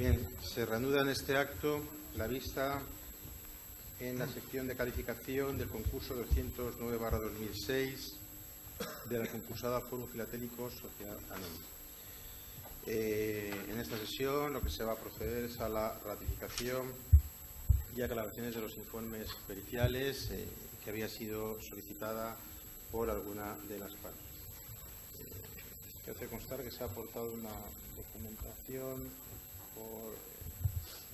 Bien, se reanuda en este acto la vista en la sección de calificación del concurso 209/2006 de la concursada Fórum Filatélico Sociedad Anónima. En esta sesión lo que se va a proceder es a la ratificación y aclaraciones de los informes periciales que había sido solicitada por alguna de las partes. Que hace constar que se ha aportado una documentación por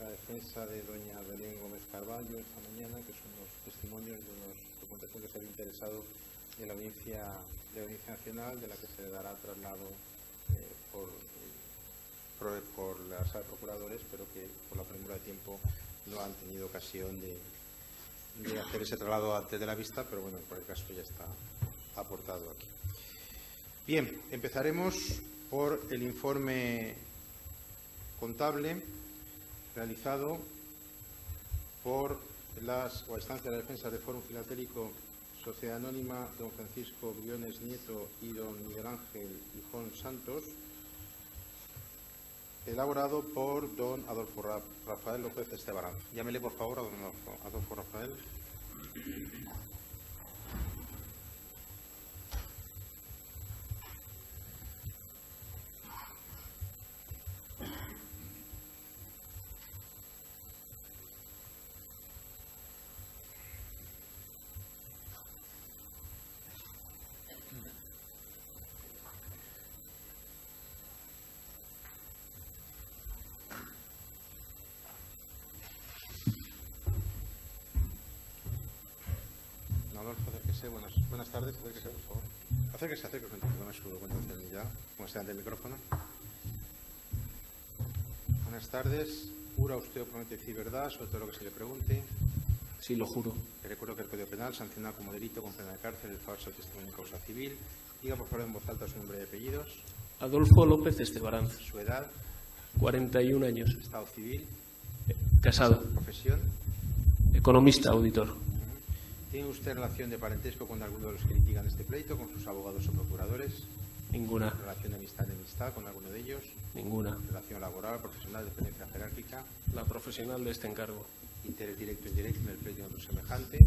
la defensa de doña Belén Gómez Carballo esta mañana, que son los testimonios de los documentación que se había interesado en la audiencia nacional, de la que se le dará traslado por la sala de procuradores, pero que por la premura de tiempo no han tenido ocasión de hacer ese traslado antes de la vista, pero bueno, en cualquier caso ya está aportado aquí. Bien, empezaremos por el informe contable realizado por a instancia de la defensa de Fórum Filatélico Sociedad Anónima, don Francisco Briones Nieto y don Miguel Ángel Hijón Santos, elaborado por don Adolfo Rafael López Estebarán. Llámele, por favor, a don Adolfo Rafael. Buenas tardes, acérquese, por favor. Acérquese, no me subo ya, como está ante el micrófono. Buenas tardes. ¿Jura usted o promete decir verdad sobre todo lo que se le pregunte? Sí, lo juro. Le recuerdo que el Código Penal sanciona como delito con pena de cárcel el falso testimonio en causa civil. Diga, por favor, en voz alta su nombre y apellidos. Adolfo López Estebarán. Su edad. 41 años. Estado civil. Casado. Profesión. Economista, auditor. ¿Tiene usted relación de parentesco con alguno de los que litigan este pleito, con sus abogados o procuradores? Ninguna. ¿Relación de amistad con alguno de ellos? Ninguna. ¿Relación laboral, profesional, dependencia jerárquica? La profesional de este encargo. ¿Interés directo o indirecto en el pleito de otro semejante?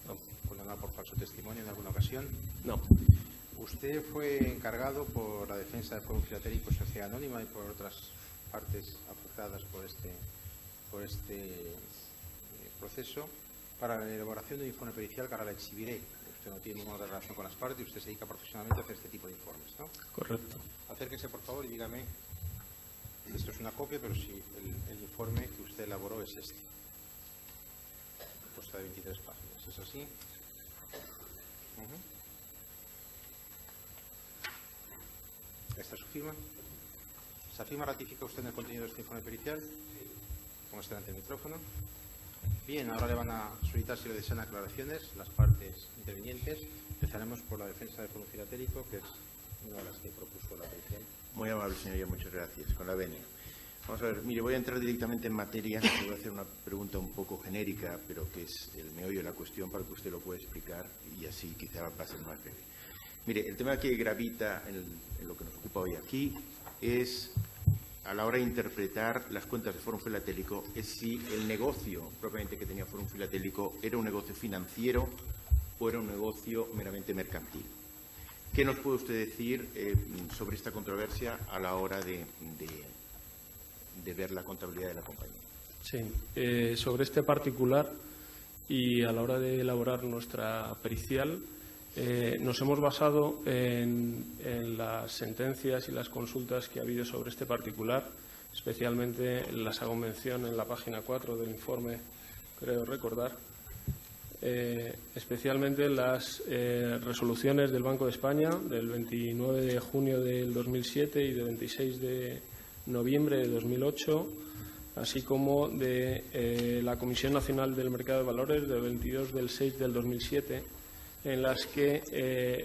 No. ¿Condenado por falso testimonio en alguna ocasión? No. Usted fue encargado por la defensa de Fórum Filatélico Sociedad Anónima y por otras partes afectadas por este proceso para la elaboración de un informe pericial que ahora le exhibiré. Usted no tiene ninguna relación con las partes y usted se dedica profesionalmente a hacer este tipo de informes, ¿no? Correcto. Acérquese, por favor, y dígame. Esto es una copia, pero si el informe que usted elaboró es este. Consta de 23 páginas. ¿Es así? ¿Esta es su firma? ¿Esa firma ratifica usted en el contenido de este informe pericial? Como está ante el micrófono. Bien, ahora le van a solicitar, si le desean, aclaraciones las partes intervinientes. Empezaremos por la defensa de Fórum Filatélico, que es una de las que propuso la petición. Muy amable, señoría, muchas gracias. Con la venia. Vamos a ver, mire, voy a entrar directamente en materia. Voy a hacer una pregunta un poco genérica, pero que es el meollo de la cuestión para que usted lo pueda explicar y así quizá va a ser más breve. Mire, el tema que gravita en lo que nos ocupa hoy aquí es, a la hora de interpretar las cuentas de Fórum Filatélico, es si el negocio propiamente que tenía Fórum Filatélico era un negocio financiero o era un negocio meramente mercantil. ¿Qué nos puede usted decir sobre esta controversia a la hora de ver la contabilidad de la compañía? Sí, sobre este particular y a la hora de elaborar nuestra pericial, nos hemos basado en las sentencias y las consultas que ha habido sobre este particular, especialmente las hago mención en la página 4 del informe, creo recordar, especialmente las resoluciones del Banco de España del 29 de junio del 2007 y del 26 de noviembre de 2008, así como de la Comisión Nacional del Mercado de Valores del 22 del 6 del 2007, en las que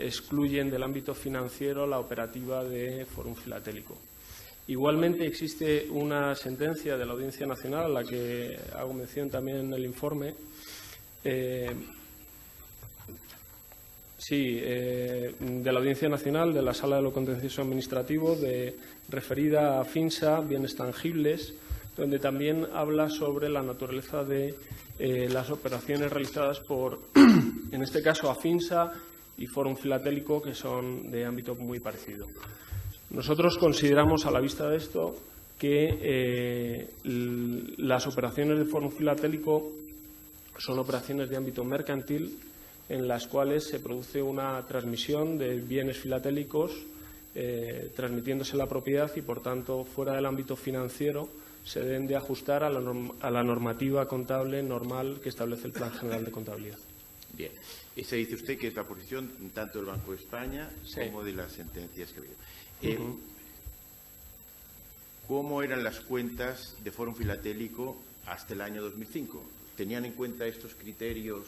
excluyen del ámbito financiero la operativa de Fórum Filatélico. Igualmente existe una sentencia de la Audiencia Nacional, a la que hago mención también en el informe, de la Audiencia Nacional de la Sala de lo Contencioso Administrativo referida a FINSA, bienes tangibles, donde también habla sobre la naturaleza de las operaciones realizadas por, en este caso, Afinsa y Fórum Filatélico, que son de ámbito muy parecido. Nosotros consideramos, a la vista de esto, que las operaciones de Fórum Filatélico son operaciones de ámbito mercantil en las cuales se produce una transmisión de bienes filatélicos transmitiéndose la propiedad y, por tanto, fuera del ámbito financiero, se deben de ajustar a la normativa contable normal que establece el Plan General de Contabilidad. Bien. Esa dice usted que es la posición tanto del Banco de España como de las sentencias que ha habido. ¿Cómo eran las cuentas de Fórum Filatélico hasta el año 2005? ¿Tenían en cuenta estos criterios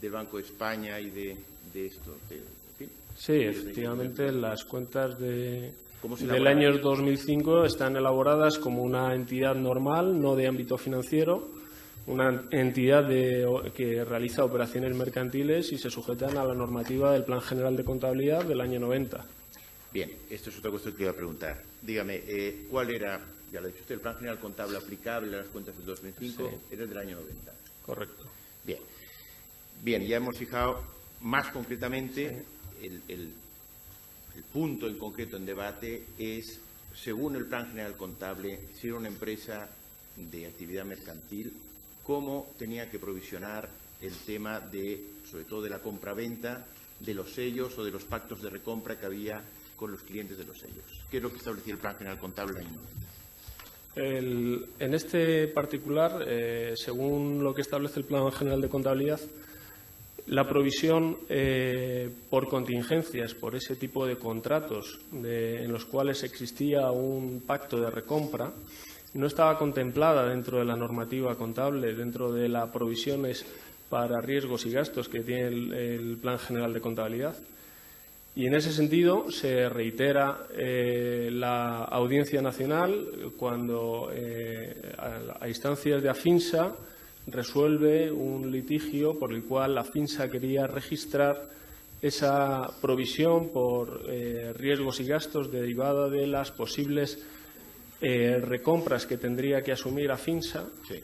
del Banco de España y de esto? Sí, efectivamente, las cuentas del año 2005 están elaboradas como una entidad normal, no de ámbito financiero, una entidad que realiza operaciones mercantiles y se sujetan a la normativa del Plan General de Contabilidad del año 90. Bien, esto es otra cuestión que iba a preguntar. Dígame, ¿cuál era, ya lo ha dicho usted, el Plan General Contable aplicable a las cuentas del 2005? Sí. Era el del año 90. Correcto. Bien, ya hemos fijado más concretamente el punto en concreto en debate es, según el Plan General Contable, si era una empresa de actividad mercantil, cómo tenía que provisionar el tema sobre todo de la compraventa, de los sellos o de los pactos de recompra que había con los clientes de los sellos. ¿Qué es lo que establecía el Plan General Contable en el año 90? En este particular, según lo que establece el Plan General de Contabilidad, la provisión por contingencias, por ese tipo de contratos en los cuales existía un pacto de recompra, no estaba contemplada dentro de la normativa contable, dentro de las provisiones para riesgos y gastos que tiene el Plan General de Contabilidad. Y en ese sentido se reitera la Audiencia Nacional cuando, a instancias de Afinsa, resuelve un litigio por el cual Afinsa quería registrar esa provisión por riesgos y gastos derivada de las posibles recompras que tendría que asumir Afinsa. Sí.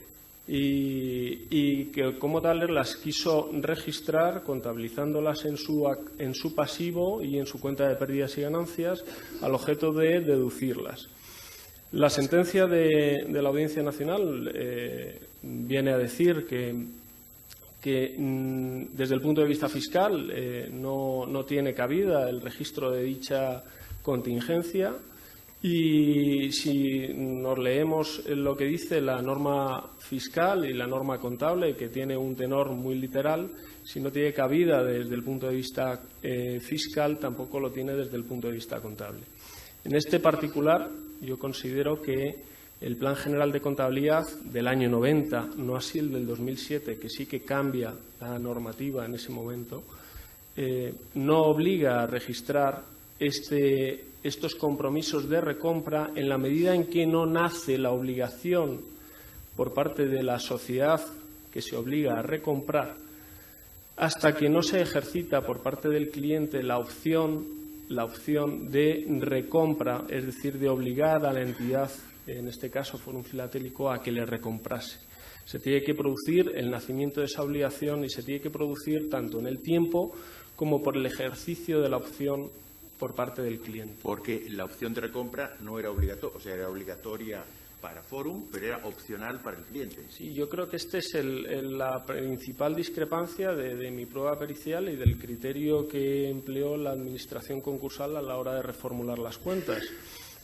Y que como tales las quiso registrar contabilizándolas en su pasivo y en su cuenta de pérdidas y ganancias al objeto de deducirlas. La sentencia de la Audiencia Nacional viene a decir que desde el punto de vista fiscal no tiene cabida el registro de dicha contingencia. Y si nos leemos lo que dice la norma fiscal y la norma contable, que tiene un tenor muy literal, si no tiene cabida desde el punto de vista fiscal, tampoco lo tiene desde el punto de vista contable. En este particular, yo considero que el Plan General de Contabilidad del año 90, no así el del 2007, que sí que cambia la normativa en ese momento, no obliga a registrar estos compromisos de recompra en la medida en que no nace la obligación por parte de la sociedad que se obliga a recomprar hasta que no se ejercita por parte del cliente la opción de recompra, es decir, de obligar a la entidad, en este caso Fórum Filatélico, a que le recomprase. Se tiene que producir el nacimiento de esa obligación y se tiene que producir tanto en el tiempo como por el ejercicio de la opción por parte del cliente. Porque la opción de recompra no era obligatoria, o sea, era obligatoria para Fórum, pero era opcional para el cliente. Sí, yo creo que esta es la principal discrepancia de mi prueba pericial y del criterio que empleó la Administración concursal a la hora de reformular las cuentas.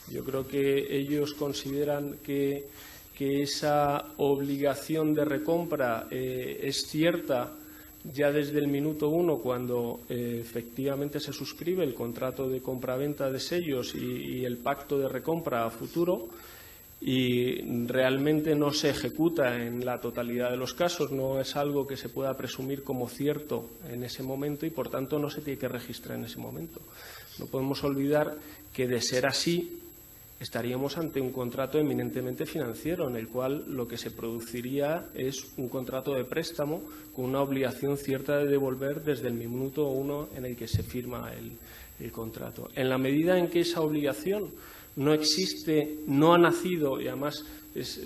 Yo creo que ellos consideran que esa obligación de recompra es cierta ya desde el minuto 1, cuando efectivamente se suscribe el contrato de compraventa de sellos y el pacto de recompra a futuro, y realmente no se ejecuta en la totalidad de los casos, no es algo que se pueda presumir como cierto en ese momento y, por tanto, no se tiene que registrar en ese momento. No podemos olvidar que, de ser así, estaríamos ante un contrato eminentemente financiero, en el cual lo que se produciría es un contrato de préstamo con una obligación cierta de devolver desde el minuto 1 en el que se firma el contrato. En la medida en que esa obligación no existe, no ha nacido, y además es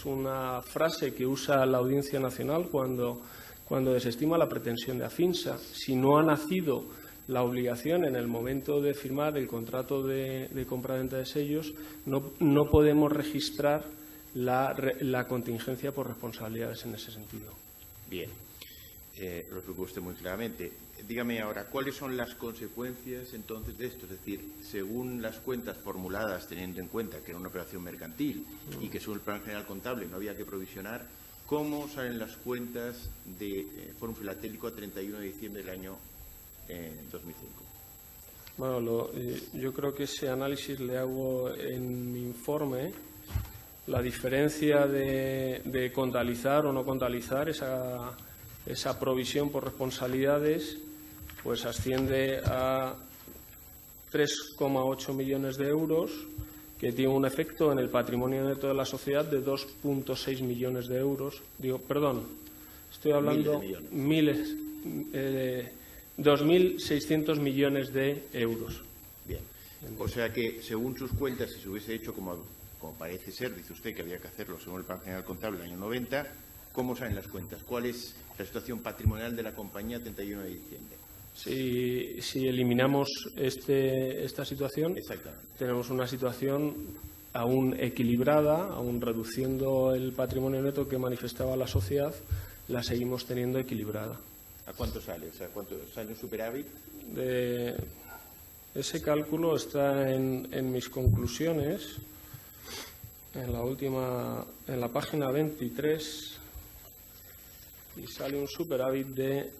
una frase que usa la Audiencia Nacional cuando desestima la pretensión de Afinsa. Si no ha nacido la obligación en el momento de firmar el contrato de compraventa de sellos, no podemos registrar la contingencia por responsabilidades en ese sentido. Bien, lo explicó usted muy claramente. Dígame ahora, ¿cuáles son las consecuencias entonces de esto? Es decir, según las cuentas formuladas, teniendo en cuenta que era una operación mercantil y que según el Plan General Contable no había que provisionar, ¿cómo salen las cuentas de Fórum Filatélico a 31 de diciembre del año 2005? Bueno, yo creo que ese análisis le hago en mi informe. La diferencia de contabilizar o no contabilizar esa provisión por responsabilidades pues asciende a 3,8 millones de euros, que tiene un efecto en el patrimonio neto de la sociedad de 2,6 millones de euros. Estoy hablando miles, 2.600 millones de euros. Bien, o sea que según sus cuentas, si se hubiese hecho como parece ser, dice usted que había que hacerlo según el Plan General Contable del año 90, ¿cómo salen las cuentas? ¿Cuál es la situación patrimonial de la compañía a 31 de diciembre? Si eliminamos esta situación, tenemos una situación aún equilibrada, aún reduciendo el patrimonio neto que manifestaba la sociedad, la seguimos teniendo equilibrada. ¿A cuánto sale? O sea, ¿cuánto sale un superávit? Ese cálculo está en mis conclusiones, en la página 23, y sale un superávit de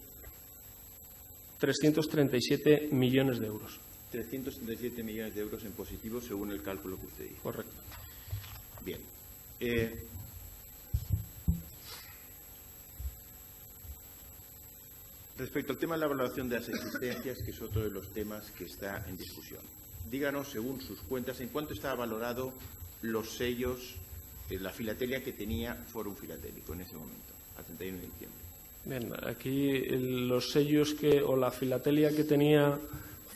337 millones de euros. 337 millones de euros en positivo según el cálculo que usted dijo. Correcto. Bien. Respecto al tema de la valoración de las existencias, que es otro de los temas que está en discusión, díganos, según sus cuentas, en cuánto estaba valorado los sellos, la filatelia que tenía Fórum Filatélico en ese momento, a 31 de diciembre. Bien, aquí los sellos o la filatelia que tenía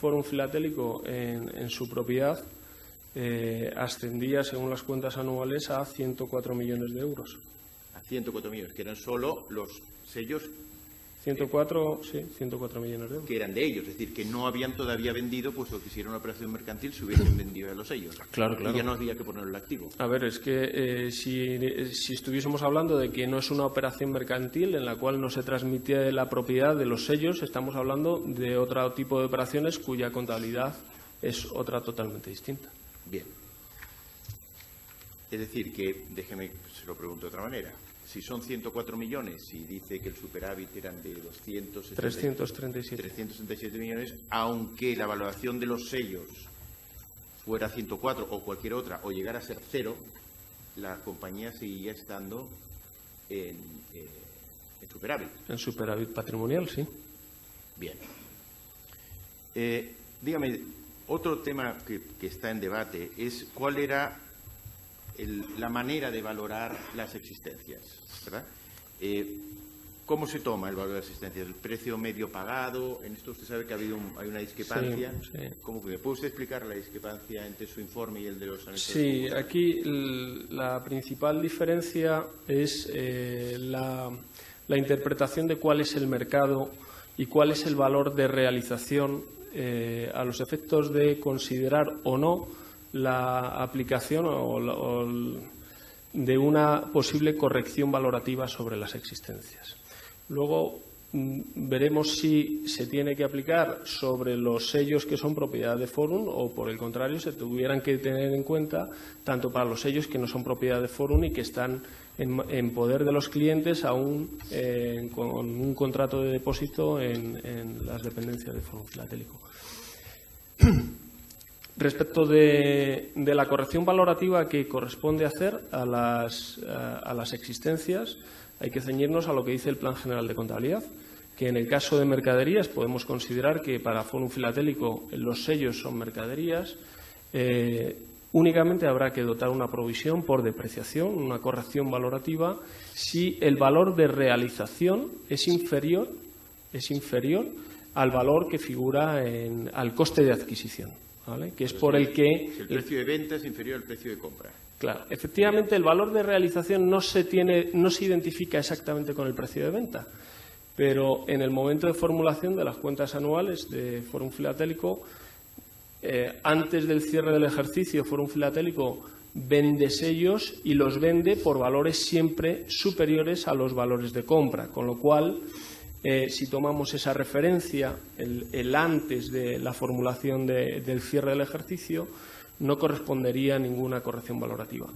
Fórum Filatélico en su propiedad ascendía, según las cuentas anuales, a 104 millones de euros. A 104 millones, que eran solo los sellos. 104 millones de euros. Que eran de ellos, es decir, que no habían todavía vendido, puesto que si era una operación mercantil se hubiesen vendido a los sellos. Claro. Y ya no había que ponerlo en el activo. A ver, es que si estuviésemos hablando de que no es una operación mercantil en la cual no se transmite la propiedad de los sellos, estamos hablando de otro tipo de operaciones cuya contabilidad es otra totalmente distinta. Bien. Es decir, que, déjeme, se lo pregunto de otra manera. Si son 104 millones y dice que el superávit eran de 337 millones, aunque la valoración de los sellos fuera 104 o cualquier otra, o llegara a ser cero, la compañía seguiría estando en superávit. En superávit patrimonial, sí. Bien. Dígame, otro tema que está en debate es cuál era la manera de valorar las existencias, ¿verdad? ¿Cómo se toma el valor de las existencias? ¿El precio medio pagado? En esto usted sabe que hay una discrepancia. Sí. ¿Cómo que me puede usted explicar la discrepancia entre su informe y el de los anexos? Sí, aquí la principal diferencia es la interpretación de cuál es el mercado y cuál es el valor de realización a los efectos de considerar o no la aplicación de una posible corrección valorativa sobre las existencias. Luego veremos si se tiene que aplicar sobre los sellos que son propiedad de Fórum o, por el contrario, se tuvieran que tener en cuenta tanto para los sellos que no son propiedad de Fórum y que están en poder de los clientes aún con un contrato de depósito en las dependencias de Fórum Filatélico. Respecto de la corrección valorativa que corresponde hacer a las existencias, hay que ceñirnos a lo que dice el Plan General de Contabilidad, que en el caso de mercaderías podemos considerar que para Fórum Filatélico los sellos son mercaderías. Únicamente habrá que dotar una provisión por depreciación, una corrección valorativa, si el valor de realización es inferior al valor que figura al coste de adquisición. ¿vale? Que es por el que... Si el precio de venta es inferior al precio de compra. Claro, efectivamente el valor de realización no se identifica exactamente con el precio de venta, pero en el momento de formulación de las cuentas anuales de Fórum Filatélico, antes del cierre del ejercicio, Fórum Filatélico vende sellos y los vende por valores siempre superiores a los valores de compra, con lo cual, si tomamos esa referencia, el antes de la formulación del cierre del ejercicio, no correspondería a ninguna corrección valorativa.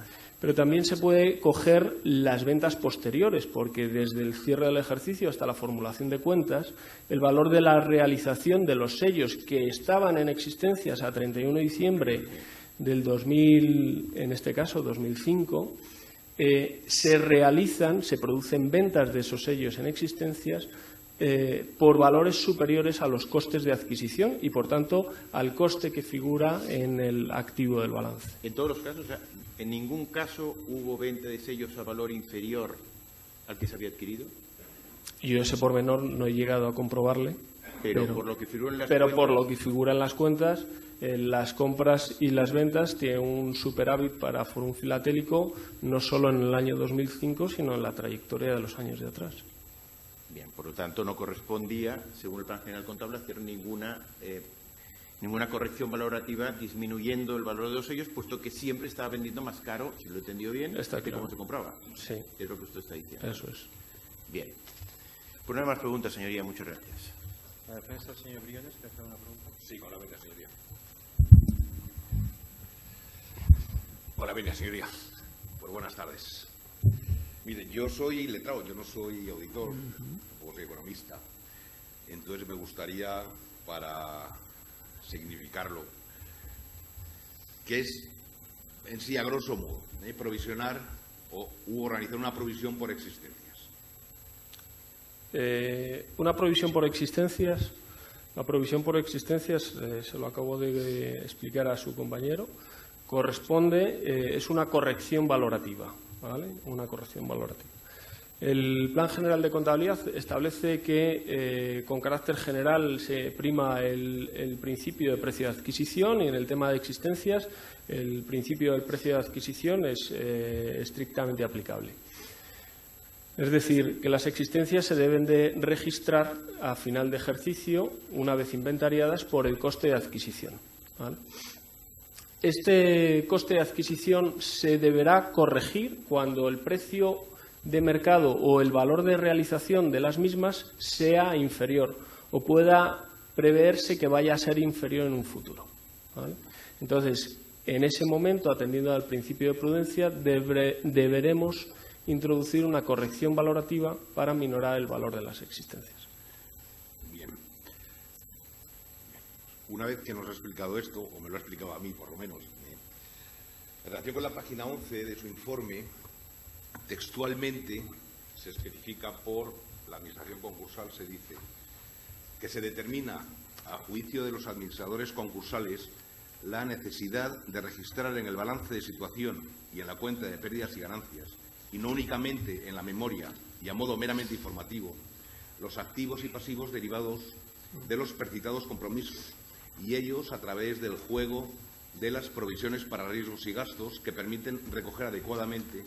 Pero también se puede coger las ventas posteriores, porque desde el cierre del ejercicio hasta la formulación de cuentas, el valor de la realización de los sellos que estaban en existencias a 31 de diciembre del 2000, en este caso 2005, se producen ventas de esos sellos en existencias por valores superiores a los costes de adquisición y, por tanto, al coste que figura en el activo del balance. En todos los casos, o sea, en ningún caso hubo venta de sellos a valor inferior al que se había adquirido. Yo ese pormenor no he llegado a comprobarle. Pero por lo que figura en las pero cuentas, por lo que figura en las cuentas, las compras y las ventas tienen un superávit para Fórum Filatélico no solo en el año 2005, sino en la trayectoria de los años de atrás. Bien, por lo tanto, no correspondía, según el Plan General Contable, hacer ninguna corrección valorativa disminuyendo el valor de los sellos, puesto que siempre estaba vendiendo más caro, si lo he entendido bien, Está que claro. como se compraba. Sí. Es lo que usted está diciendo. Eso es. Bien. Pues no hay más preguntas, señoría. Muchas gracias. La defensa, señor Briones, que hace una pregunta. Sí, con la venia, señoría. Con la venia, señoría. Pues buenas tardes. Miren, yo soy letrado, yo no soy auditor, tampoco soy economista. Entonces me gustaría, para significarlo, que es en sí, a grosso modo, provisionar u organizar una provisión por existencias. Una provisión por existencias. La provisión por existencias, se lo acabo de explicar a su compañero, es una corrección valorativa, ¿vale? Una corrección valorativa. El Plan General de Contabilidad establece que con carácter general se prima el principio de precio de adquisición y en el tema de existencias el principio del precio de adquisición es estrictamente aplicable. Es decir, que las existencias se deben de registrar a final de ejercicio una vez inventariadas por el coste de adquisición, ¿vale? Este coste de adquisición se deberá corregir cuando el precio de mercado o el valor de realización de las mismas sea inferior o pueda preverse que vaya a ser inferior en un futuro, ¿vale? Entonces, en ese momento, atendiendo al principio de prudencia, deberemos introducir una corrección valorativa para minorar el valor de las existencias. Bien. Una vez que nos ha explicado esto, o me lo ha explicado a mí por lo menos, en relación con la página 11 de su informe, textualmente se especifica por la Administración concursal, se dice que se determina, a juicio de los administradores concursales, la necesidad de registrar en el balance de situación y en la cuenta de pérdidas y ganancias, y no únicamente en la memoria y a modo meramente informativo, los activos y pasivos derivados de los precitados compromisos, y ellos a través del juego de las provisiones para riesgos y gastos que permiten recoger adecuadamente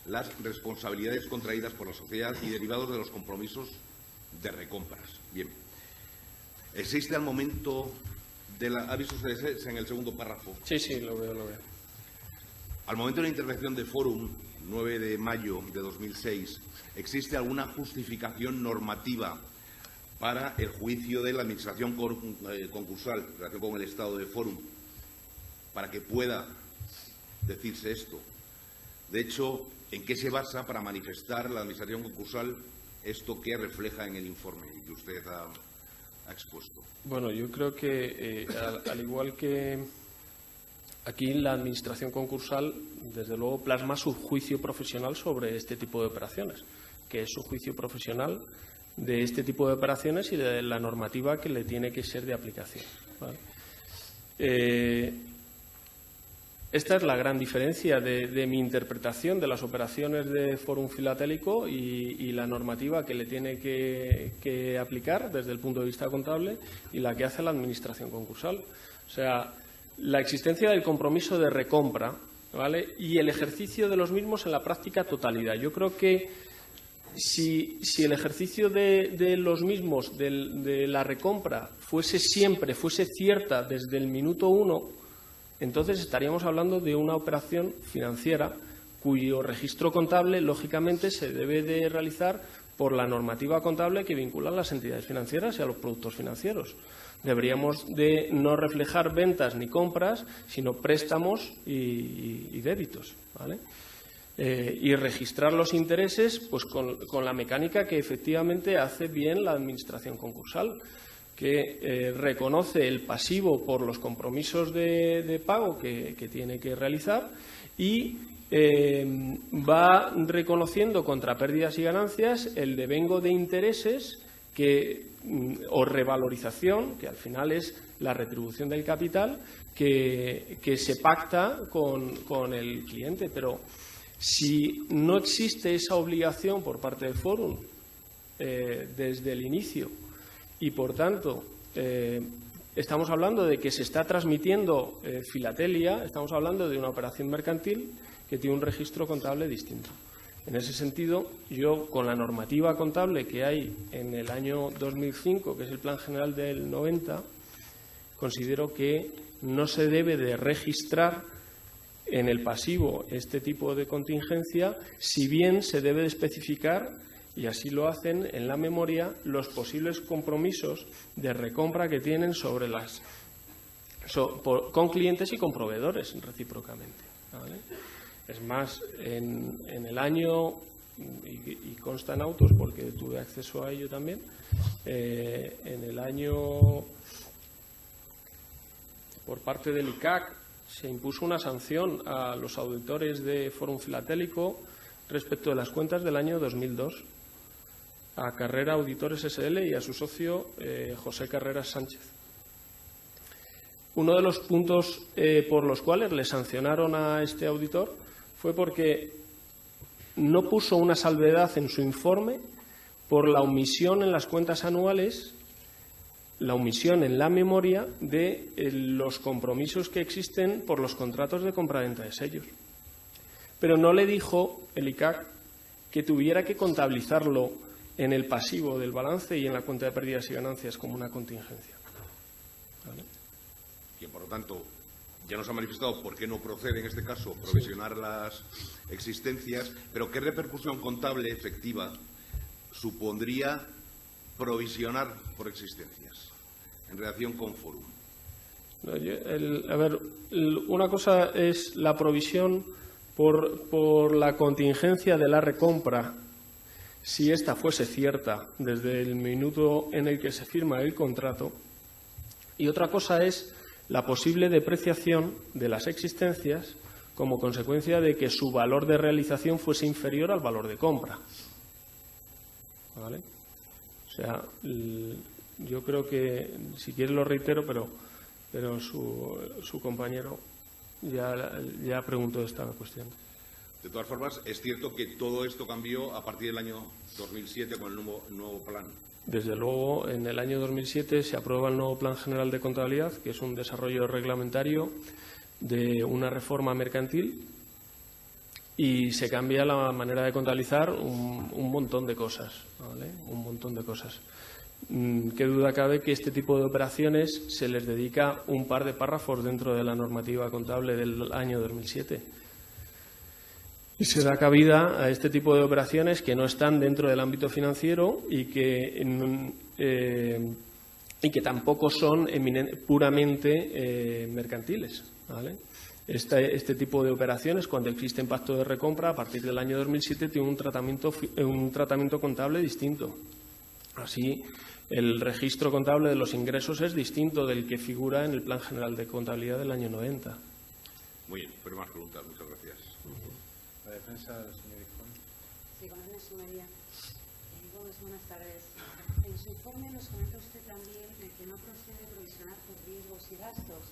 las responsabilidades contraídas por la sociedad y derivados de los compromisos de recompras. Bien. Existe al momento de la... ¿Ha visto ustedes en el segundo párrafo? Sí, lo veo. Al momento de la intervención de Fórum, 9 de mayo de 2006, ¿existe alguna justificación normativa para el juicio de la Administración concursal en relación con el estado de Fórum para que pueda decirse esto? De hecho, ¿en qué se basa para manifestar la Administración concursal esto que refleja en el informe y que usted ha expuesto? Bueno, yo creo que, al igual que aquí, la Administración concursal, desde luego, plasma su juicio profesional sobre este tipo de operaciones, que es su juicio profesional de este tipo de operaciones y de la normativa que le tiene que ser de aplicación, ¿vale? Esta es la gran diferencia de mi interpretación de las operaciones de Fórum Filatélico y la normativa que le tiene que aplicar desde el punto de vista contable y la que hace la Administración concursal. O sea, la existencia del compromiso de recompra, ¿vale?, y el ejercicio de los mismos en la práctica totalidad. Yo creo que si el ejercicio de los mismos, de la recompra, fuese cierta desde el minuto 1, entonces estaríamos hablando de una operación financiera cuyo registro contable, lógicamente, se debe de realizar por la normativa contable que vincula a las entidades financieras y a los productos financieros. Deberíamos de no reflejar ventas ni compras, sino préstamos y débitos, ¿vale? Y registrar los intereses pues con la mecánica que efectivamente hace bien la Administración concursal, que reconoce el pasivo por los compromisos de pago que tiene que realizar y va reconociendo contra pérdidas y ganancias el devengo de intereses o revalorización, que al final es la retribución del capital, que se pacta con el cliente. Pero si no existe esa obligación por parte del Fórum desde el inicio y, por tanto, estamos hablando de que se está transmitiendo filatelia, estamos hablando de una operación mercantil que tiene un registro contable distinto. En ese sentido, yo, con la normativa contable que hay en el año 2005, que es el Plan General del 90, considero que no se debe de registrar en el pasivo este tipo de contingencia, si bien se debe de especificar, y así lo hacen en la memoria, los posibles compromisos de recompra que tienen con clientes y con proveedores recíprocamente, ¿vale? Es más, en el año, y consta en autos porque tuve acceso a ello también, en el año, por parte del ICAC, se impuso una sanción a los auditores de Fórum Filatélico respecto de las cuentas del año 2002, a Carrera Auditores SL y a su socio José Carreras Sánchez. Uno de los puntos por los cuales le sancionaron a este auditor fue porque no puso una salvedad en su informe por la omisión en las cuentas anuales, la omisión en la memoria de los compromisos que existen por los contratos de compraventa de sellos. Pero no le dijo el ICAC que tuviera que contabilizarlo en el pasivo del balance y en la cuenta de pérdidas y ganancias como una contingencia, ¿vale? Y por lo tanto, ya nos ha manifestado por qué no procede en este caso provisionar las existencias, pero ¿qué repercusión contable efectiva supondría provisionar por existencias en relación con Fórum? Una cosa es la provisión por la contingencia de la recompra, si ésta fuese cierta desde el minuto en el que se firma el contrato, y otra cosa es la posible depreciación de las existencias como consecuencia de que su valor de realización fuese inferior al valor de compra, ¿vale? O sea, yo creo que, si quiere lo reitero, pero su compañero ya preguntó esta cuestión. De todas formas, es cierto que todo esto cambió a partir del año 2007 con el nuevo plan. Desde luego, en el año 2007 se aprueba el nuevo Plan General de Contabilidad, que es un desarrollo reglamentario de una reforma mercantil, y se cambia la manera de contabilizar un montón de cosas, ¿vale? Un montón de cosas. Qué duda cabe que este tipo de operaciones se les dedica un par de párrafos dentro de la normativa contable del año 2007. Y se da cabida a este tipo de operaciones que no están dentro del ámbito financiero y que tampoco son puramente mercantiles, ¿vale? Este tipo de operaciones, cuando existe pacto de recompra, a partir del año 2007 tiene un tratamiento contable distinto. Así, el registro contable de los ingresos es distinto del que figura en el Plan General de Contabilidad del año 90. Muy bien, pero más preguntas. Muchas gracias. La defensa del señor Hijón. Sí, con Ernest Sumería. Buenas tardes. En su informe nos comenta usted también que no procede provisionar por riesgos y gastos.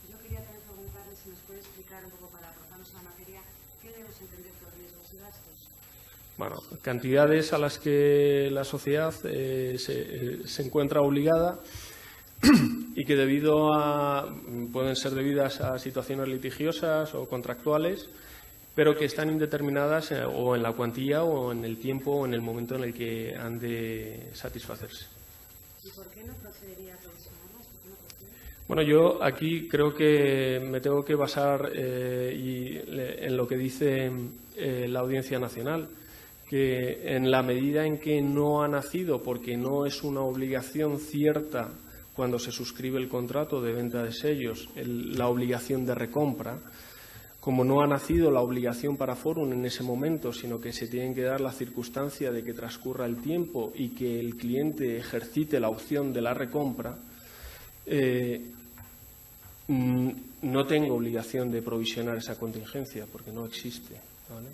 Yo quería también preguntarle si nos puede explicar un poco, para arrojarnos a la materia, qué debemos entender por riesgos y gastos. Bueno, cantidades a las que la sociedad se encuentra obligada y que pueden ser debidas a situaciones litigiosas o contractuales, pero que están indeterminadas o en la cuantía o en el tiempo o en el momento en el que han de satisfacerse. ¿Y por qué no procedería a provisionarlas? ¿Por qué no procede? Bueno, yo aquí creo que me tengo que basar en lo que dice la Audiencia Nacional, que en la medida en que no ha nacido, porque no es una obligación cierta cuando se suscribe el contrato de venta de sellos, la obligación de recompra, como no ha nacido la obligación para Forum en ese momento, sino que se tiene que dar la circunstancia de que transcurra el tiempo y que el cliente ejercite la opción de la recompra, no tengo obligación de provisionar esa contingencia porque no existe, ¿vale?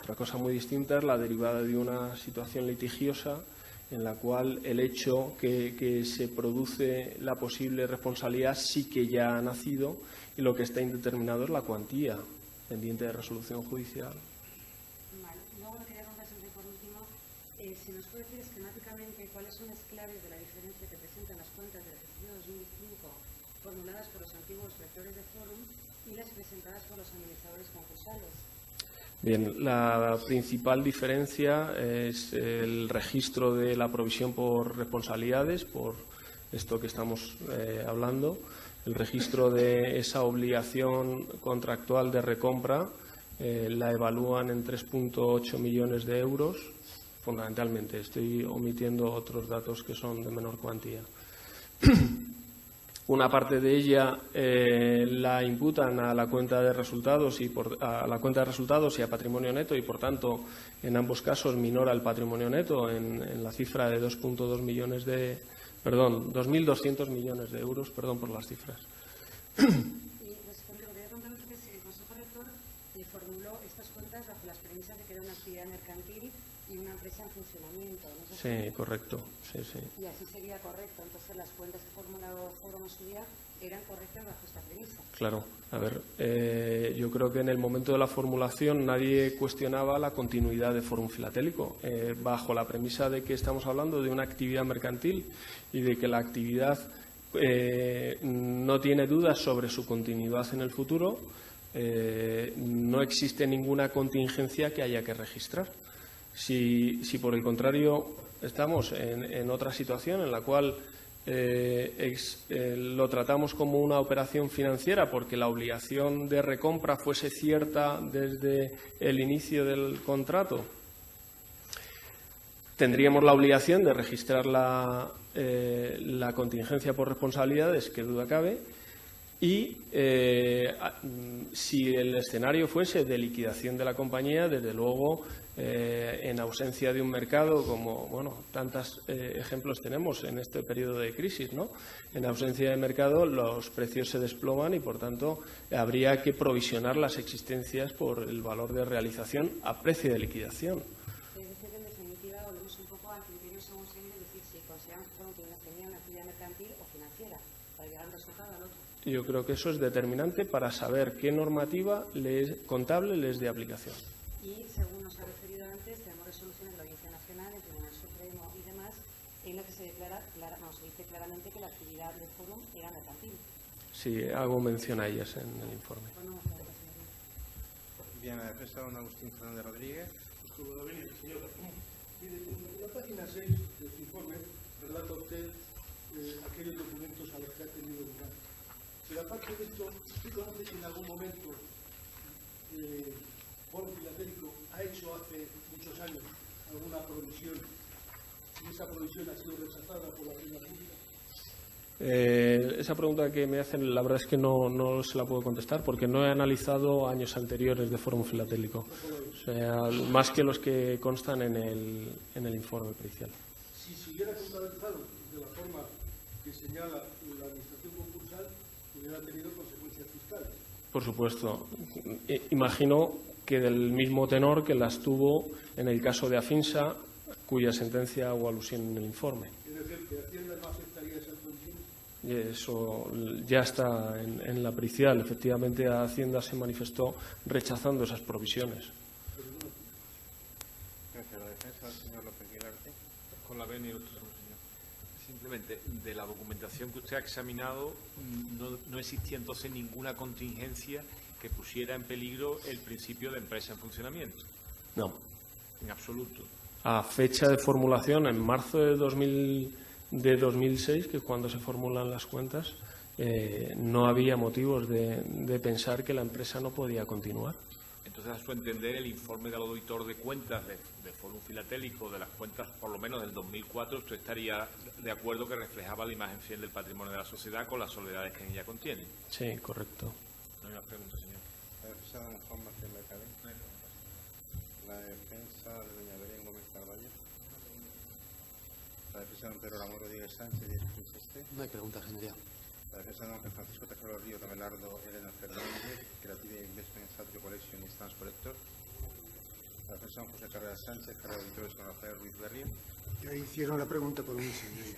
Otra cosa muy distinta es la derivada de una situación litigiosa en la cual el hecho que se produce la posible responsabilidad sí que ya ha nacido y lo que está indeterminado es la cuantía pendiente de resolución judicial. Vale. Luego le quería preguntar siempre por último, si nos puede decir esquemáticamente cuáles son las claves de la diferencia que presentan las cuentas del ejercicio 2005 formuladas por los antiguos rectores de Forum y las presentadas por los administradores concursales. Bien, la principal diferencia es el registro de la provisión por responsabilidades, por esto que estamos hablando. El registro de esa obligación contractual de recompra la evalúan en 3,8 millones de euros, fundamentalmente. Estoy omitiendo otros datos que son de menor cuantía. Una parte de ella la imputan a la cuenta de resultados y a patrimonio neto y, por tanto, en ambos casos minora el patrimonio neto en la cifra de 2,2 millones de 2.200 millones de euros, perdón por las cifras. Y respecto a lo que había contado antes, el Consejo Rector formuló estas cuentas bajo las premisas de que era una actividad mercantil y una empresa en funcionamiento, ¿no? Sí, correcto. Sí, sí. Y así sería correcto. Entonces, las cuentas que formuló Forum en su día eran correctas bajo esta premisa. Claro. A ver, yo creo que en el momento de la formulación nadie cuestionaba la continuidad de Forum Filatélico, bajo la premisa de que estamos hablando de una actividad mercantil y de que la actividad no tiene dudas sobre su continuidad en el futuro. No existe ninguna contingencia que haya que registrar. Si por el contrario estamos en otra situación en la cual lo tratamos como una operación financiera porque la obligación de recompra fuese cierta desde el inicio del contrato, tendríamos la obligación de registrar la contingencia por responsabilidades, que duda cabe, y si el escenario fuese de liquidación de la compañía, desde luego, en ausencia de un mercado, como tantos ejemplos tenemos en este periodo de crisis, ¿no? En ausencia de mercado los precios se desploman y, por tanto, habría que provisionar las existencias por el valor de realización a precio de liquidación. Es decir, en definitiva, volvemos un poco al criterio según se es decir, si consideramos que tenía una actividad mercantil o financiera, para llegar al resultado al otro. Yo creo que eso es determinante para saber qué normativa contable les es de aplicación. Y, según nos ha referido antes, tenemos resoluciones de la Audiencia Nacional, el Tribunal Supremo y demás, en la que se declara, se dice claramente que la actividad del Forum era mercantil. Sí, hago mención a ellas en el informe. Bien, a la defensa, don Agustín Fernández Rodríguez. Señora, mire, en la página 6 de su informe relata usted aquellos documentos a los que ha tenido lugar. Pero aparte de esto, ¿usted conoce que en algún momento Forum Filatélico ha hecho hace muchos años alguna provisión y esa provisión ha sido rechazada por la Hacienda Pública? Esa pregunta que me hacen, la verdad es que no se la puedo contestar porque no he analizado años anteriores de Forum Filatélico, o sea, más que los que constan en el informe pericial. Si se hubiera contabilizado de la forma que señala la Administración concursal, hubiera tenido consecuencias fiscales. Por supuesto. Imagino que del mismo tenor que las tuvo en el caso de Afinsa, cuya sentencia hago alusión en el informe. Es decir, que Hacienda no aceptaría esas condiciones. Y eso ya está en la pericial. Efectivamente, Hacienda se manifestó rechazando esas provisiones. Gracias. La defensa del señor López Guilarte. Con la venia y el señor. Simplemente, de la documentación que usted ha examinado, no existía entonces ninguna contingencia que pusiera en peligro el principio de empresa en funcionamiento. No. En absoluto. A fecha de formulación, en marzo de 2006, que es cuando se formulan las cuentas, no había motivos de pensar que la empresa no podía continuar. Entonces, a su entender, el informe del auditor de cuentas de Fórum Filatélico, de las cuentas por lo menos del 2004, usted estaría de acuerdo que reflejaba la imagen fiel del patrimonio de la sociedad con las soledades que en ella contiene. Sí, correcto. No hay más preguntas, señor. La defensa de don Juan Martín Mercadé. La defensa de doña Belén Gómez Carballo. La defensa de don Pedro Ramón Rodríguez Sánchez y Este. No hay pregunta, señoría. La defensa de don Francisco Tejero Río Tamelardo, Elena Fernández, Creative Investment Atrio Collection y Stance Collector. La defensa de don José Carreras Sánchez, carrera de auditores don Rafael Ruiz Berrio. Ya hicieron la pregunta por mí, señoría.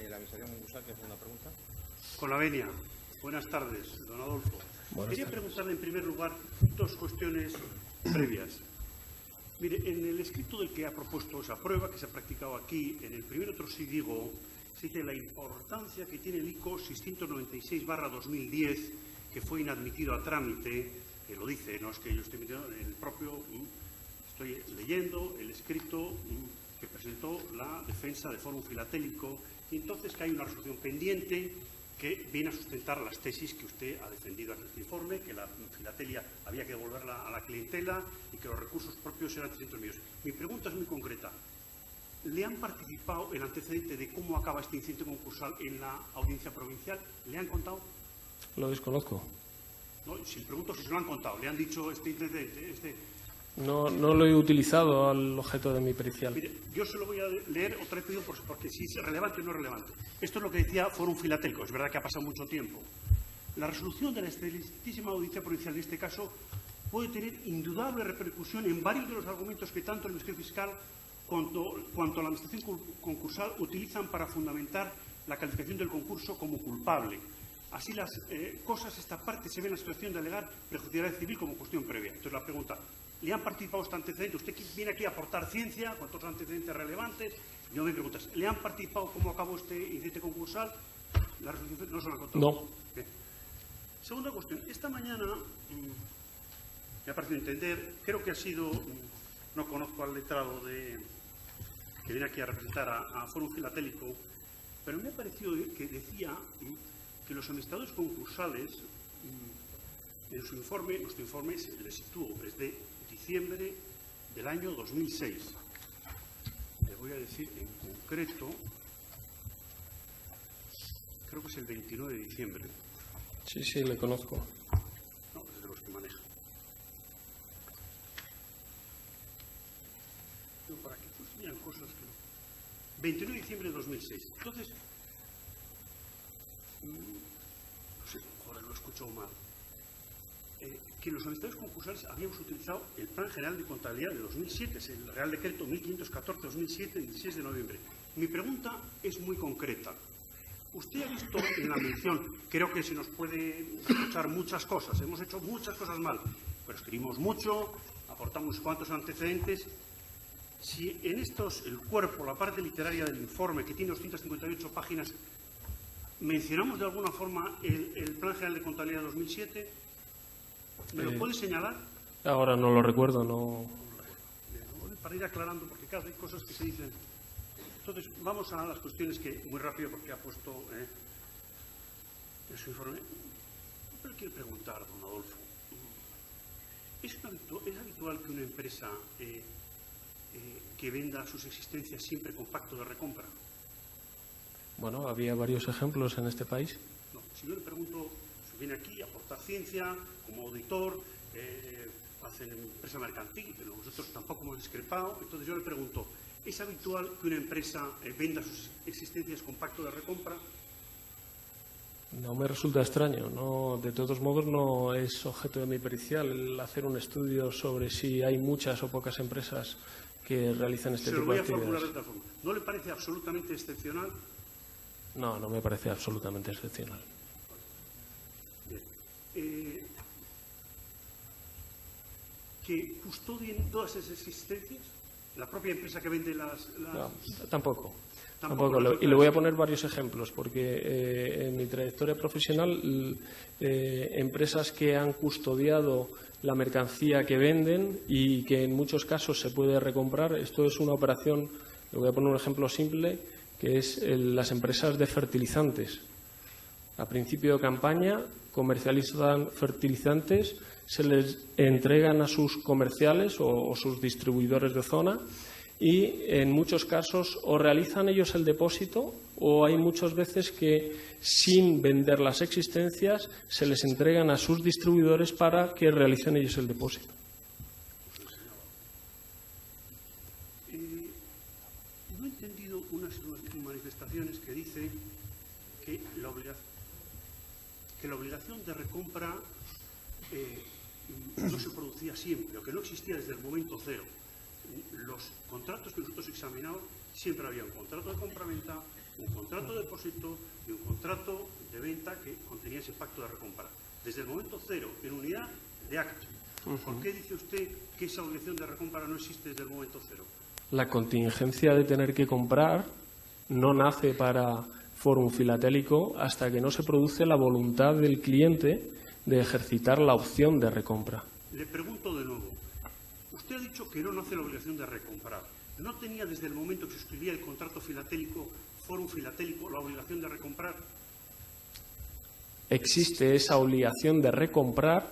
La administración concursal, ¿qué hace una pregunta? Con la venia. Buenas tardes, don Adolfo. Quería preguntarle en primer lugar dos cuestiones previas. Mire, en el escrito del que ha propuesto esa prueba que se ha practicado aquí, en el primero trosidigo, se dice la importancia que tiene el ICO 696/2010, que fue inadmitido a trámite, que lo dice, no es que yo esté metiendo en el propio, estoy leyendo el escrito que presentó la defensa de Fórum Filatélico, y entonces que hay una resolución pendiente que viene a sustentar las tesis que usted ha defendido en este informe, que la filatelia había que devolverla a la clientela y que los recursos propios eran 300 millones. Mi pregunta es muy concreta. ¿Le han participado el antecedente de cómo acaba este incidente concursal en la audiencia provincial? ¿Le han contado? Lo desconozco. No, si le pregunto si se lo han contado, ¿le han dicho este incidente? No lo he utilizado al objeto de mi pericial. Mire, yo se lo voy a leer otra vez porque si es relevante o no es relevante. Esto es lo que decía Fórum Filatélico. Es verdad que ha pasado mucho tiempo. La resolución de la excelentísima audiencia provincial en este caso puede tener indudable repercusión en varios de los argumentos que tanto el Ministerio Fiscal cuanto la Administración concursal utilizan para fundamentar la calificación del concurso como culpable. Así las cosas, esta parte se ve en la situación de alegar prejudicialidad civil como cuestión previa. Entonces la pregunta, ¿le han participado este antecedente? Usted viene aquí a aportar ciencia, con todos los antecedentes relevantes. Yo me pregunto, ¿le han participado cómo acabó este incidente concursal? La resolución no se lo han contado. No. Bien. Segunda cuestión. Esta mañana, me ha parecido entender, creo que ha sido, no conozco al letrado que viene aquí a representar a Fórum Filatélico, pero me ha parecido que decía que los administradores concursales, en su informe, nuestro informe les sitúo, es de diciembre del año 2006. Le voy a decir en concreto, creo que es el 29 de diciembre. Sí, le conozco. No, es de los que maneja. No, para que pusieran cosas que no. 29 de diciembre de 2006. Entonces, no sé, ahora lo he escuchado mal. Que los administradores concursales habíamos utilizado el Plan General de Contabilidad de 2007, es el Real Decreto 1514-2007, del 16 de noviembre. Mi pregunta es muy concreta. Usted ha visto en la mención, creo que se nos puede escuchar muchas cosas, hemos hecho muchas cosas mal, pero escribimos mucho, aportamos cuantos antecedentes. Si en estos, el cuerpo, la parte literaria del informe, que tiene 258 páginas, mencionamos de alguna forma el Plan General de Contabilidad de 2007, ¿me lo puede señalar? Ahora no lo recuerdo, no. Para ir aclarando, porque claro, hay cosas que se dicen. Entonces, vamos a las cuestiones que, muy rápido, porque ha puesto en su informe. Pero quiero preguntar, don Adolfo, ¿es habitual que una empresa que venda sus existencias siempre con pacto de recompra? Bueno, había varios ejemplos en este país. No, si yo le pregunto, se viene aquí a aportar ciencia, como auditor, hacen empresa mercantil, pero nosotros tampoco hemos discrepado, entonces yo le pregunto, ¿es habitual que una empresa venda sus existencias con pacto de recompra? No me resulta extraño, no, de todos modos no es objeto de mi pericial el hacer un estudio sobre si hay muchas o pocas empresas que realizan este tipo de actividades. Se lo voy a formular de otra forma. ¿No le parece absolutamente excepcional? No, no me parece absolutamente excepcional. Bien. ¿Que custodien todas esas existencias? ¿La propia empresa que vende las...? No, tampoco. Y le voy a poner varios ejemplos, porque en mi trayectoria profesional, empresas que han custodiado la mercancía que venden y que en muchos casos se puede recomprar. Esto es una operación, le voy a poner un ejemplo simple, que es las empresas de fertilizantes. A principio de campaña comercializan fertilizantes, se les entregan a sus comerciales o sus distribuidores de zona y en muchos casos o realizan ellos el depósito o hay muchas veces que sin vender las existencias se les entregan a sus distribuidores para que realicen ellos el depósito. No he entendido unas manifestaciones que dicen que la obligación de recompra no se producía siempre, o que no existía desde el momento cero. Los contratos que nosotros examinamos siempre había un contrato de compraventa, un contrato de depósito y un contrato de venta que contenía ese pacto de recompra. Desde el momento cero, en unidad de acto. ¿Por qué dice usted que esa obligación de recompra no existe desde el momento cero? La contingencia de tener que comprar no nace para Fórum Filatélico hasta que no se produce la voluntad del cliente de ejercitar la opción de recompra. Le pregunto de nuevo. Usted ha dicho que no nace la obligación de recomprar. ¿No tenía desde el momento que se suscribía el contrato filatélico, Fórum Filatélico, la obligación de recomprar? Existe esa obligación de recomprar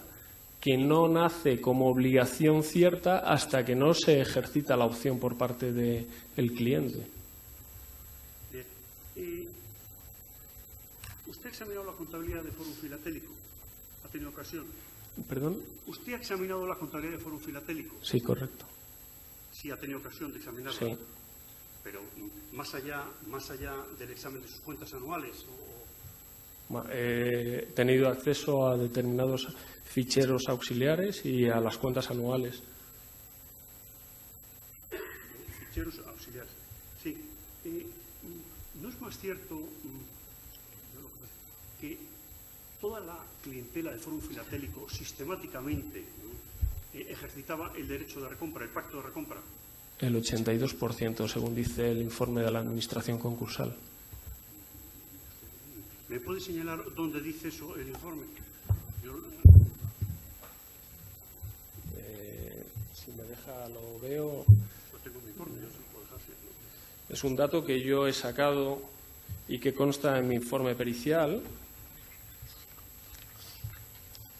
que no nace como obligación cierta hasta que no se ejercita la opción por parte del cliente. Bien. ¿Usted ha examinado la contabilidad de Fórum Filatélico? ¿Ha tenido ocasión? ¿Perdón? ¿Usted ha examinado la contabilidad de Fórum Filatélico? Sí, correcto. Sí, ha tenido ocasión de examinarla. Sí. Pero más allá del examen de sus cuentas anuales. He tenido acceso a determinados ficheros auxiliares y a las cuentas anuales. Ficheros auxiliares. Sí. ¿No es más cierto que toda la clientela del Fórum Filatélico sistemáticamente ejercitaba el derecho de recompra, el pacto de recompra? El 82%, según dice el informe de la Administración concursal. ¿Me puede señalar dónde dice eso el informe? Si me deja, lo veo. No tengo mi informe, yo se lo puedo dejar, sí, ¿no? Es un dato que yo he sacado y que consta en mi informe pericial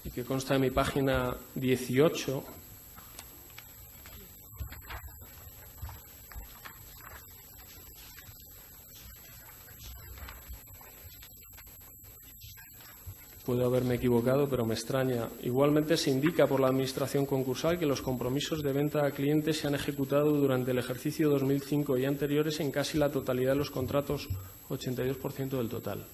y que consta en mi página 18. Puedo haberme equivocado, pero me extraña. Igualmente se indica por la Administración concursal que los compromisos de venta a clientes se han ejecutado durante el ejercicio 2005 y anteriores en casi la totalidad de los contratos, 82% del total.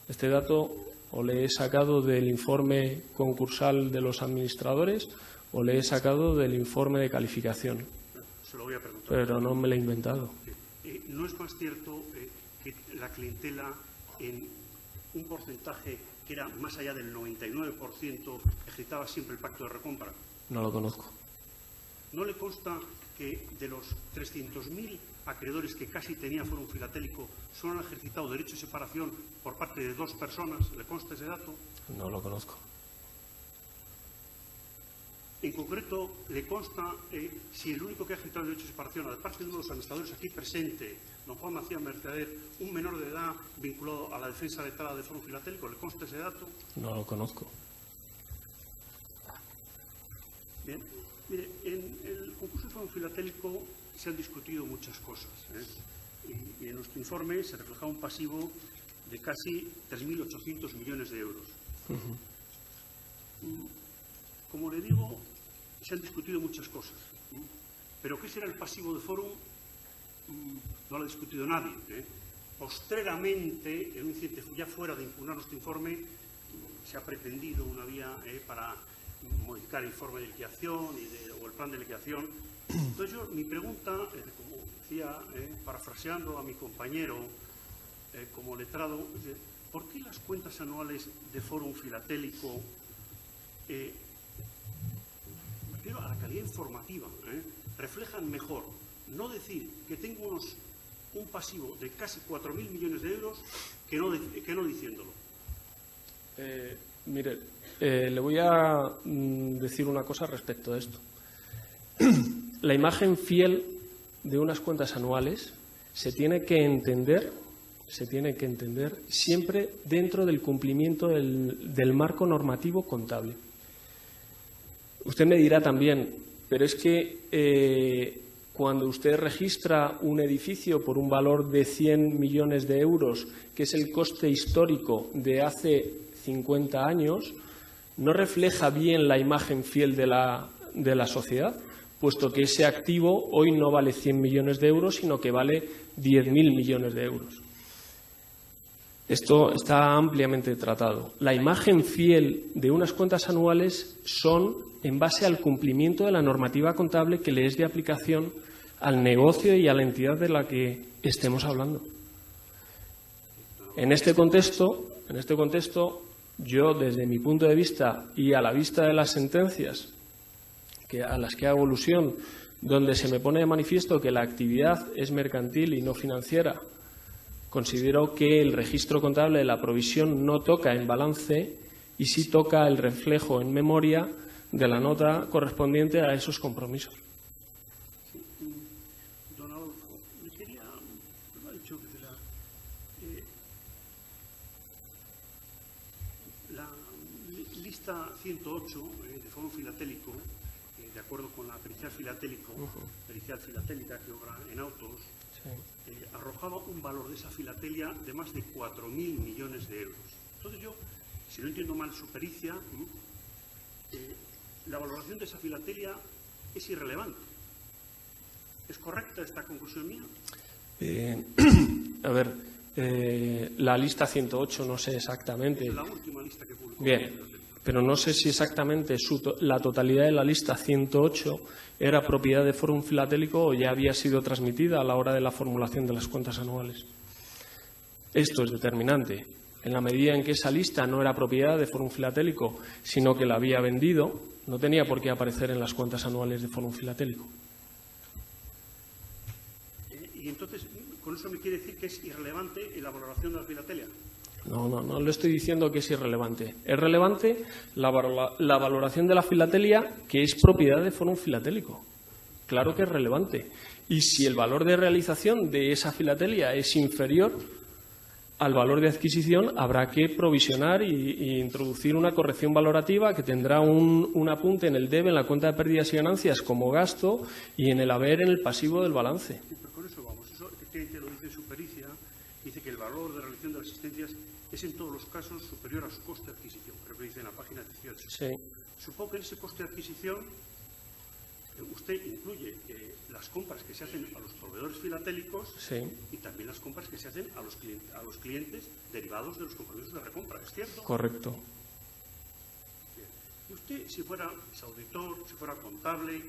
Este dato o le he sacado del informe concursal de los administradores o le he sacado del informe de calificación. Se lo voy a preguntar. Pero no me lo he inventado. ¿No es más cierto que la clientela en un porcentaje que era más allá del 99% ejercitaba siempre el pacto de recompra? No lo conozco. ¿No le consta que de los 300.000 acreedores que casi tenía Fórum Filatélico solo han ejercitado derecho de separación por parte de 2 personas? ¿Le consta ese dato? No lo conozco. En concreto, ¿le consta si el único que ha ejercitado el derecho de separación, aparte de uno de los administradores aquí presente, don Juan Macías Mercader, un menor de edad vinculado a la defensa letrada de Fórum Filatélico? ¿Le consta ese dato? No lo conozco. Bien. Mire, en el concurso de Fórum Filatélico se han discutido muchas cosas, y en nuestro informe se refleja un pasivo de casi 3.800 millones de euros. Como le digo, se han discutido muchas cosas, pero ¿qué será el pasivo de Fórum? No lo ha discutido nadie. Postreramente, en un incidente ya fuera de impugnar nuestro informe, se ha pretendido una vía para modificar el informe de liquidación o el plan de liquidación. Entonces, mi pregunta, como decía, parafraseando a mi compañero como letrado, ¿por qué las cuentas anuales de Fórum Filatélico, a la calidad informativa, reflejan mejor no decir que tengo un pasivo de casi 4.000 millones de euros que no diciéndolo? Mire, le voy a decir una cosa respecto a esto. La imagen fiel de unas cuentas anuales se tiene que entender siempre dentro del cumplimiento del marco normativo contable. Usted me dirá también, pero es que cuando usted registra un edificio por un valor de 100 millones de euros, que es el coste histórico de hace 50 años, no refleja bien la imagen fiel de la sociedad, puesto que ese activo hoy no vale 100 millones de euros, sino que vale 10.000 millones de euros. Esto está ampliamente tratado. La imagen fiel de unas cuentas anuales son en base al cumplimiento de la normativa contable que le es de aplicación al negocio y a la entidad de la que estemos hablando. En este contexto, yo, desde mi punto de vista y a la vista de las sentencias a las que hago alusión, donde se me pone de manifiesto que la actividad es mercantil y no financiera, considero que el registro contable de la provisión no toca en balance y sí toca el reflejo en memoria de la nota correspondiente a esos compromisos. Don Adolfo, me ha dicho que la lista 108 de Foro Filatélico, de acuerdo con la pericial filatélica que obra en autos, arrojaba un valor de esa filatelia de más de 4.000 millones de euros. Entonces yo, si no entiendo mal su pericia, la valoración de esa filatelia es irrelevante. ¿Es correcta esta conclusión mía? A ver, la lista 108 no sé exactamente. Es la última lista que publicó. Bien, pero no sé si exactamente la totalidad de la lista 108 era propiedad de Fórum Filatélico o ya había sido transmitida a la hora de la formulación de las cuentas anuales. Esto es determinante. En la medida en que esa lista no era propiedad de Fórum Filatélico, sino que la había vendido, no tenía por qué aparecer en las cuentas anuales de Fórum Filatélico. Y entonces, ¿con eso me quiere decir que es irrelevante en la valoración de la filatelia? No le estoy diciendo que es irrelevante. Es relevante la valoración de la filatelia, que es propiedad de Fórum Filatélico. Claro que es relevante. Y si el valor de realización de esa filatelia es inferior al valor de adquisición, habrá que provisionar y introducir una corrección valorativa que tendrá un apunte en el debe, en la cuenta de pérdidas y ganancias como gasto y en el haber en el pasivo del balance. Sí, pero con eso vamos. Eso efectivamente lo dice su pericia. Dice que el valor de realización de las asistencias es en todos los casos superior a su coste de adquisición. Creo que dice en la página 18. Sí. Supongo que en ese coste de adquisición usted incluye las compras que se hacen a los proveedores filatélicos, sí, y también las compras que se hacen a los clientes derivados de los compromisos de recompra, ¿es cierto? Correcto. Bien. Y usted, si fuera auditor, si fuera contable,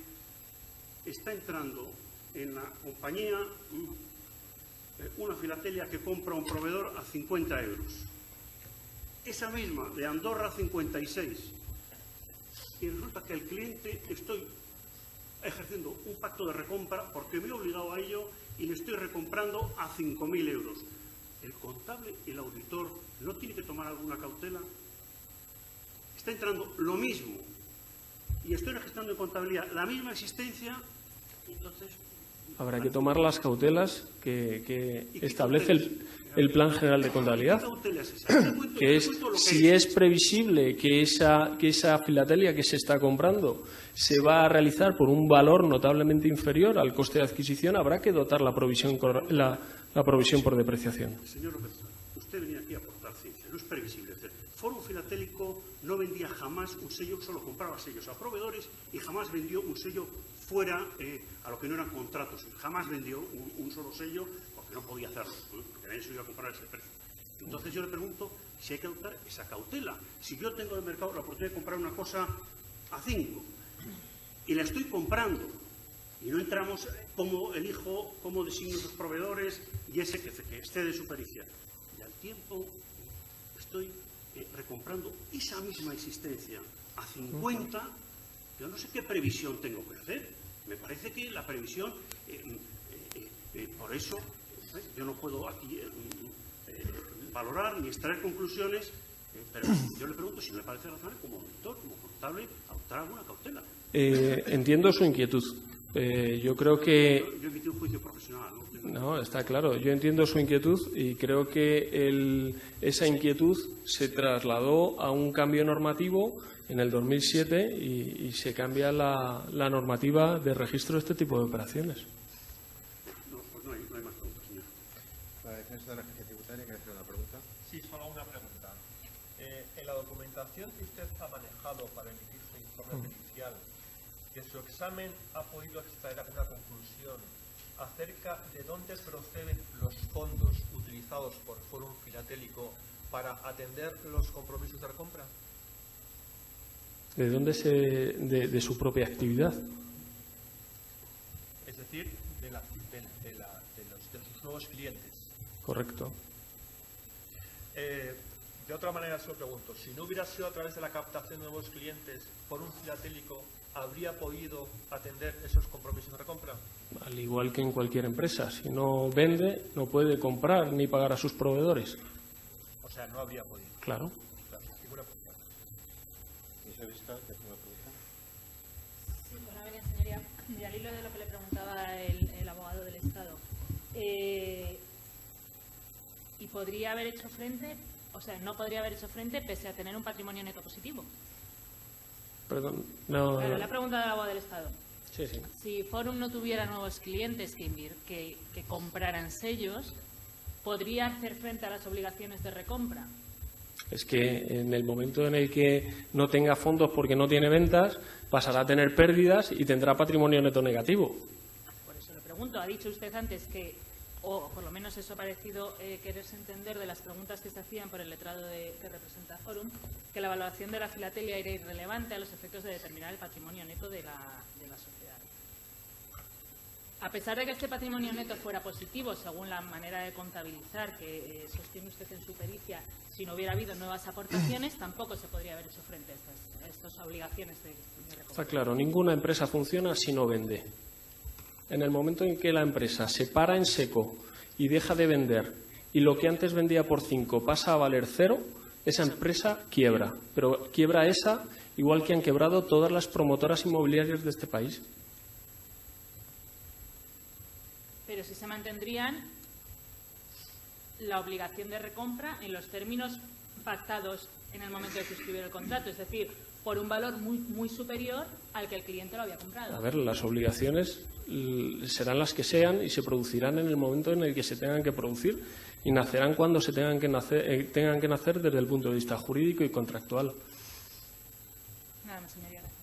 está entrando en la compañía una filatelia que compra un proveedor a 50 euros. Esa misma de Andorra 56. Y resulta que el cliente estoy ejerciendo un pacto de recompra porque me he obligado a ello y le estoy recomprando a 5.000 euros. ¿El contable, el auditor, no tiene que tomar alguna cautela? Está entrando lo mismo y estoy registrando en contabilidad la misma existencia, entonces... Habrá que tomar las cautelas que establece el Plan General de Contabilidad, que es si es previsible que esa filatelia que se está comprando se va a realizar por un valor notablemente inferior al coste de adquisición, habrá que dotar la provisión por depreciación. Señor López, usted venía aquí a aportar ciencia, no es previsible. Fórum Filatélico no vendía jamás un sello, solo compraba sellos a proveedores y jamás vendió un sello fuera a lo que no eran contratos. Jamás vendió un solo sello porque no podía hacerlo, porque nadie se iba a comprar ese precio. Entonces yo le pregunto si hay que adoptar esa cautela. Si yo tengo en el mercado la oportunidad de comprar una cosa a 5 y la estoy comprando y no entramos cómo elijo, cómo designo los proveedores y ese que excede su pericia. Y al tiempo estoy recomprando esa misma existencia a 50, yo no sé qué previsión tengo que hacer. Me parece que la previsión, por eso, yo no puedo aquí valorar ni extraer conclusiones, pero yo le pregunto si no le parece razonable como auditor, como contable, adoptar alguna cautela. Entiendo su inquietud. Yo creo que... Yo emití un juicio profesional, ¿no? No, está claro. Yo entiendo su inquietud y creo que esa inquietud se trasladó a un cambio normativo en el 2007 y se cambia la normativa de registro de este tipo de operaciones. No, pues no hay más preguntas, señor. La defensa de la agencia tributaria, ¿quiere hacer una pregunta? Sí, solo una pregunta. En la documentación que usted ha manejado para emitir su informe pericial, de su examen ha podido extraer alguna conclusión acerca de dónde proceden los fondos utilizados por Fórum Filatélico para atender los compromisos de recompra. ¿De dónde de su propia actividad? Es decir, de sus nuevos clientes. Correcto. De otra manera se lo pregunto, si no hubiera sido a través de la captación de nuevos clientes, Fórum Filatélico ¿habría podido atender esos compromisos de recompra? Al igual que en cualquier empresa. Si no vende, no puede comprar ni pagar a sus proveedores. O sea, no habría podido. Claro. Ninguna pregunta. Sí, buena venia, señoría. Y al hilo de lo que le preguntaba el abogado del Estado. ¿Y podría haber hecho frente, o sea, no podría haber hecho frente pese a tener un patrimonio neto positivo? Perdón, no. Claro, la pregunta del abogado del Estado. Sí, sí. Si Fórum no tuviera nuevos clientes que compraran sellos, ¿podría hacer frente a las obligaciones de recompra? Es que en el momento en el que no tenga fondos porque no tiene ventas, pasará a tener pérdidas y tendrá patrimonio neto negativo. Por eso le pregunto. Ha dicho usted antes que, o por lo menos eso ha parecido quererse entender de las preguntas que se hacían por el letrado que representa Fórum, que la valoración de la filatelia era irrelevante a los efectos de determinar el patrimonio neto de la sociedad. A pesar de que este patrimonio neto fuera positivo, según la manera de contabilizar que sostiene usted en su pericia, si no hubiera habido nuevas aportaciones, tampoco se podría haber hecho frente a estas obligaciones de recompra. Está claro, ninguna empresa funciona si no vende. En el momento en que la empresa se para en seco y deja de vender y lo que antes vendía por 5 pasa a valer 0, esa empresa quiebra. Pero quiebra esa igual que han quebrado todas las promotoras inmobiliarias de este país. Pero si se mantendrían la obligación de recompra en los términos pactados en el momento de suscribir el contrato, es decir, por un valor muy superior al que el cliente lo había comprado. A ver, las obligaciones serán las que sean y se producirán en el momento en el que se tengan que producir y nacerán cuando se tengan que nacer desde el punto de vista jurídico y contractual. Nada más, señoría. Gracias.